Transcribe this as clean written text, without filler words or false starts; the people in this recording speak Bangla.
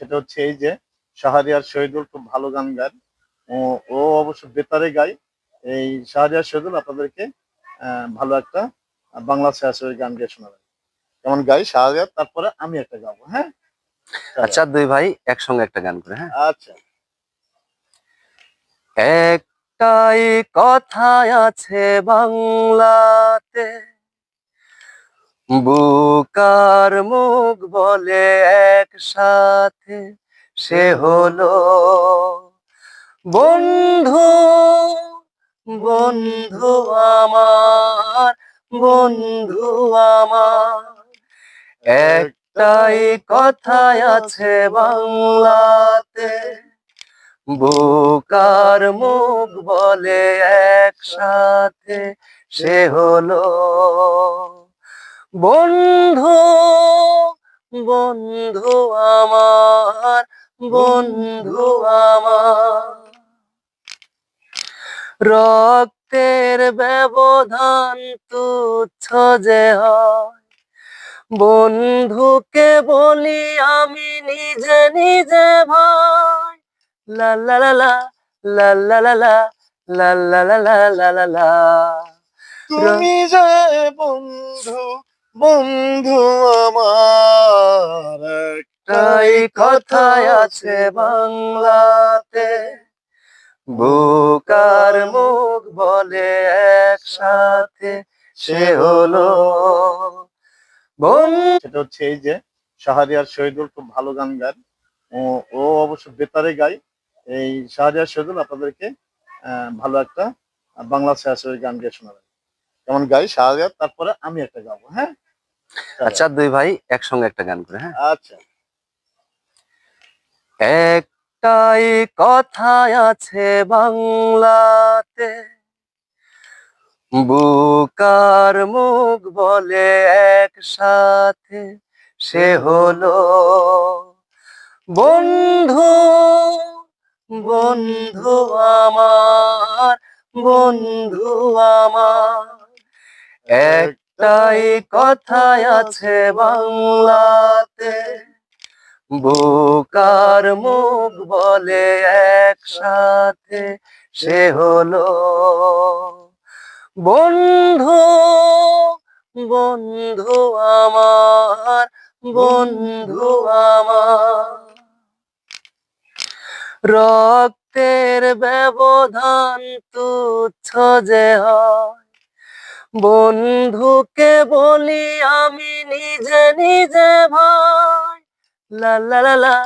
সেটা হচ্ছে এই যে শাহরিয়ার শহীদুল খুব ভালো গান গায়। ও ও অবশ্য বেতারে গায়। এই শাহরিয়ার শহীদুল আপনাদেরকে ভালো একটা বাংলা ছায়াছবির গান গিয়ে শোনাবেন। কেমন গাই শাহরিয়ার, তারপরে আমি একটা গাবো। হ্যাঁ, চলো। আচ্ছা, দুই ভাই একসঙ্গে একটা গান করে। হ্যাঁ, আচ্ছা। একটাই কথা আছে বাংলাতে, বুকার মুখ বলে একসাথে, সে হলো বন্ধু। বন্ধু আমার, বন্ধু আমার, একটাই কথাই আছে বাংলাতে, বুকার মুখ বলে একসাথে, সে হলো বন্ধু। বন্ধু আমার, বন্ধু আমার, রক্তের ব্যবধান তুচ্ছ যে হয়, বন্ধুকে বলি আমি নিজে নিজে ভাই। লা লা লা লা, লা লা লা লা, লা লা লা লা, লা লা লা। তুমি যে বন্ধু, বন্ধু আমার, একটাই কথাই আছে বাংলাতে, বুকার মুখ বলে একসাথে, সে হলো বন্ধু। সেটা হচ্ছে এই যে শাহরিয়ার শহীদুল খুব ভালো গান গায়। ও ও অবশ্য বেতারে গায়। এই শাহরিয়ার শহীদুল আপনাদেরকে ভালো একটা বাংলা ছায়াছবির গান গিয়ে শোনাবেন। কেমন গাই শাহরিয়ার, তারপরে আমি একটা গাবো। হ্যাঁ, চলো। আচ্ছা, দুই ভাই একসঙ্গে একটা গান করে। হ্যাঁ, আচ্ছা। একটাই কথাই আছে বাংলাতে, বুকার মুখ বলে একসাথে, সে হলো বন্ধু। বন্ধু আমার, বন্ধু আমার, একটাই কথাই আছে বাংলাতে, বুকার মুখ বলে একসাথে, সে হলো বন্ধু। বন্ধু আমার, বন্ধু আমার, রক্তের ব্যবধান তুচ্ছ যে হয়, বন্ধুকে বলি আমি নিজে নিজে ভাই। লা লা লা লা,